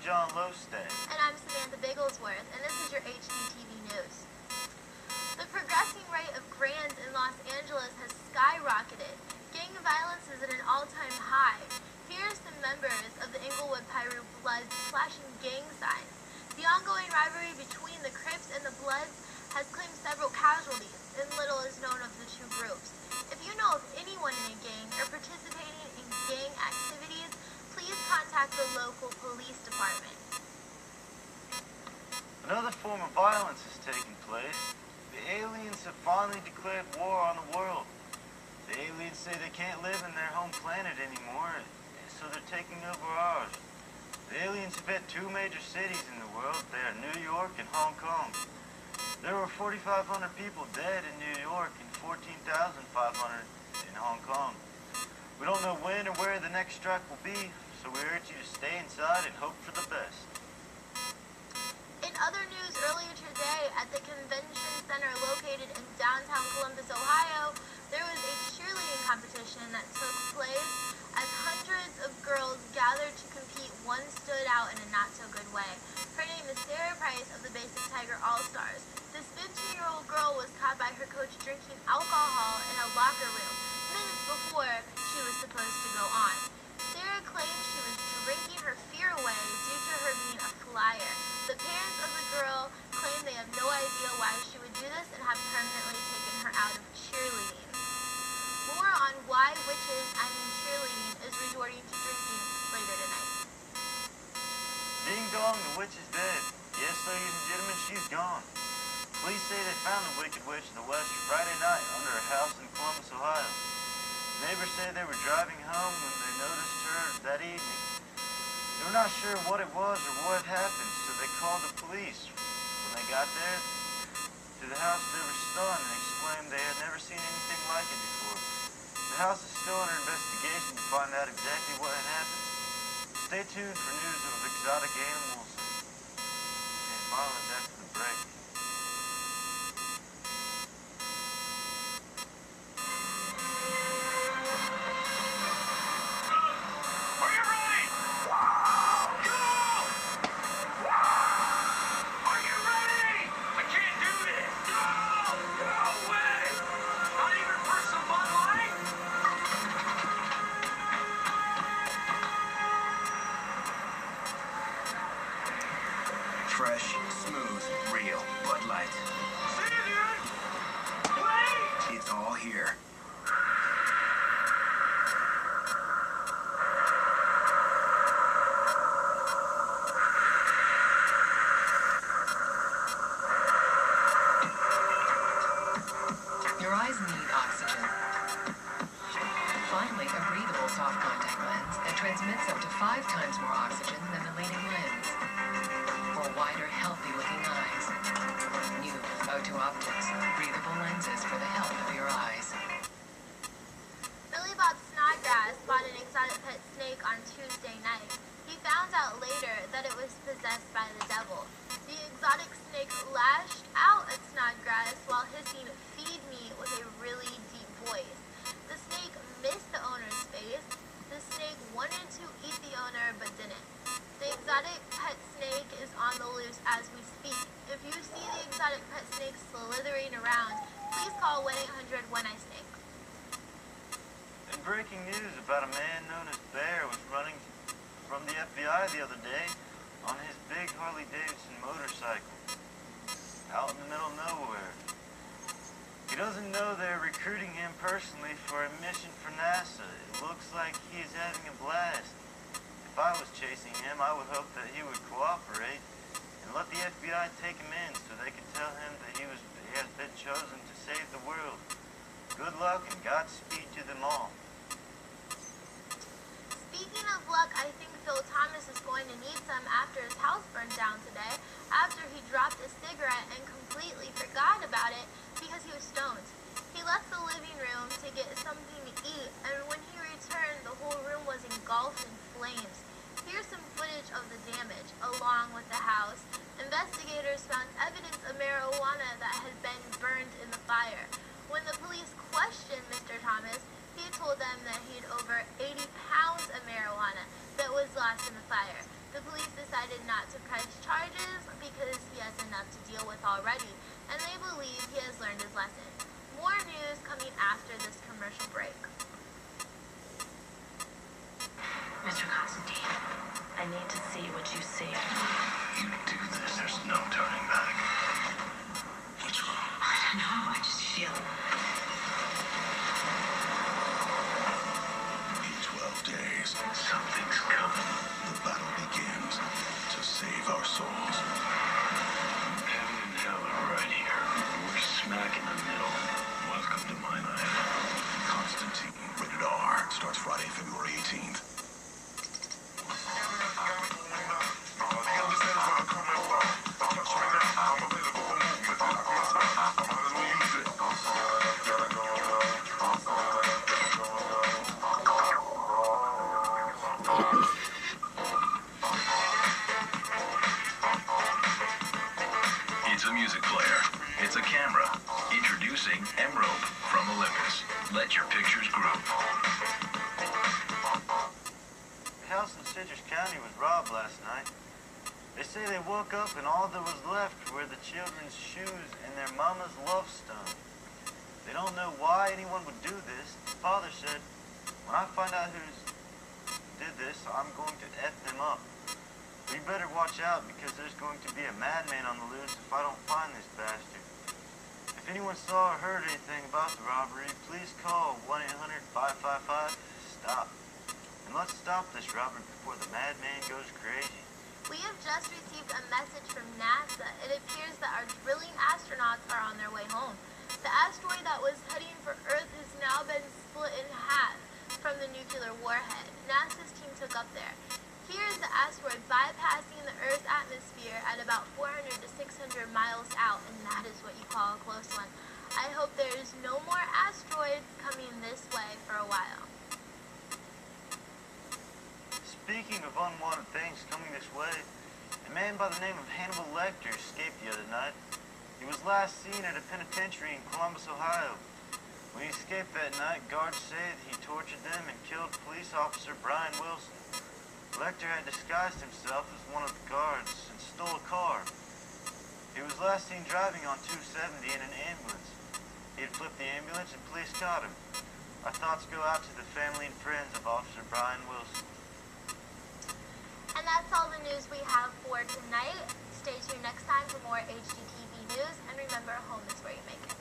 John Lowstad. And I'm Samantha Bigglesworth, and this is your HDTV News. The progressing rate of grands in Los Angeles has skyrocketed. Gang violence is at an all-time high. Here are some members of the Inglewood Piru Bloods flashing gang signs. The ongoing rivalry between the Crips and the Bloods has claimed several casualties, and little is known of the two groups. If you know of anyone in a gang or participating in gang activities, please contact the local police department. Another form of violence is taking place. The aliens have finally declared war on the world. The aliens say they can't live in their home planet anymore, so they're taking over ours. The aliens have hit two major cities in the world. They are New York and Hong Kong. There were 4,500 people dead in New York and 14,500 in Hong Kong. We don't know when or where the next strike will be, so we urge you to stay inside and hope for the best. In other news, earlier today at the convention center located in downtown Columbus, Ohio, there was a cheerleading competition that took place. As hundreds of girls gathered to compete, one stood out in a not-so-good way. Her name is Sarah Price of the Basic Tiger All-Stars. This 15-year-old girl was caught by her coach drinking alcohol in a locker room minutes before she was supposed to go on. Sarah claimed she was drinking her fear away due to her being a flyer. The parents of the girl claim they have no idea why she would do this and have permanently taken her out of cheerleading. More on why cheerleading is resorting to drinking later tonight. Ding dong, the witch is dead. Yes, ladies and gentlemen, she's gone. Police say they found the Wicked Witch in the West Friday night under a house in Columbus, Ohio. Neighbors say they were driving home when they noticed her that evening. They were not sure what it was or what happened, so they called the police. When they got there to the house, they were stunned and exclaimed they had never seen anything like it before. The house is still under investigation to find out exactly what had happened. Stay tuned for news of exotic animals and violence after the break. Fresh, smooth, real Bud Light. See you, dude! Wait! It's all here. Your eyes need oxygen. Finally, a breathable soft contact lens that transmits up to 5 times more oxygen than the leading lens. For wider, healthy-looking eyes. New O2 Optics. Breathable lenses for the health of your eyes. Billy Bob Snodgrass bought an exotic pet snake on Tuesday night. He found out later that it was possessed by the devil. The exotic snake lashed out at Snodgrass while hissing, "Feed me," with a really deep voice. The snake missed the owner's face. The snake wanted to eat the owner but didn't. The exotic pet snake is on the loose as we speak. If you see the exotic pet snake slithering around, please call 1-800-1-I-SNAKE. In breaking news about a man known as Bear was running from the FBI the other day on his big Harley-Davidson motorcycle out in the middle of nowhere. He doesn't know they're recruiting him personally for a mission for NASA. It looks like he is having a blast. If I was chasing him, I would hope that he would cooperate and let the FBI take him in so they could tell him that he has been chosen to save the world. Good luck and Godspeed to them all. Speaking of luck, I think Phil Thomas is going to need some after his house burned down today, after he dropped a cigarette and completely forgot about it because he was stoned. He left the living room to get something to eat, and when he returned, the whole room was engulfed in flames. Here's some footage of the damage, along with the house. Investigators found evidence of marijuana that had been burned in the fire. When the police questioned Mr. Thomas, he told them that he had over 80 pounds of marijuana that was lost in the fire. The police decided not to press charges because he has enough to deal with already, and they believe he has learned his lesson. More news coming after this commercial break. Mr. Constantine, I need to see what you see. You do this, there's no turning back. What's wrong? I don't know, I just feel... In 12 days, something's coming. The battle begins to save our souls. Heaven and hell are right here. We're smack in the middle. Welcome to my life. Constantine, rated R. Starts Friday, February 18th. It's a music player. It's a camera. Introducing Emerald from Olympus. Let your pictures groove. The house in Citrus County was robbed last night. They say they woke up and all that was left were the children's shoes and their mama's love stone. They don't know why anyone would do this. The father said, when I find out who did this, I'm going to F them up. We better watch out because there's going to be a madman on the loose if I don't find this bastard. If anyone saw or heard anything about the robbery, please call 1-800-555-STOP. And let's stop this robbery before the madman goes crazy. We have just received a message from NASA. It appears that our drilling astronauts are on their way home. The asteroid that was heading for Earth has now been split in half from the nuclear warhead. NASA's team took up there. Here is the asteroid bypassing the Earth's atmosphere at about 400 to 600 miles out, and that is what you call a close one. I hope there's no more asteroids coming this way for a while. Speaking of unwanted things coming this way, a man by the name of Hannibal Lecter escaped the other night. He was last seen at a penitentiary in Columbus, Ohio. When he escaped that night, guards say that he tortured them and killed police officer Brian Wilson. Lecter had disguised himself as one of the guards and stole a car. He was last seen driving on 270 in an ambulance. He had flipped the ambulance and police caught him. Our thoughts go out to the family and friends of Officer Brian Wilson. And that's all the news we have for tonight. Stay tuned next time for more HGTV news, and remember, home is where you make it.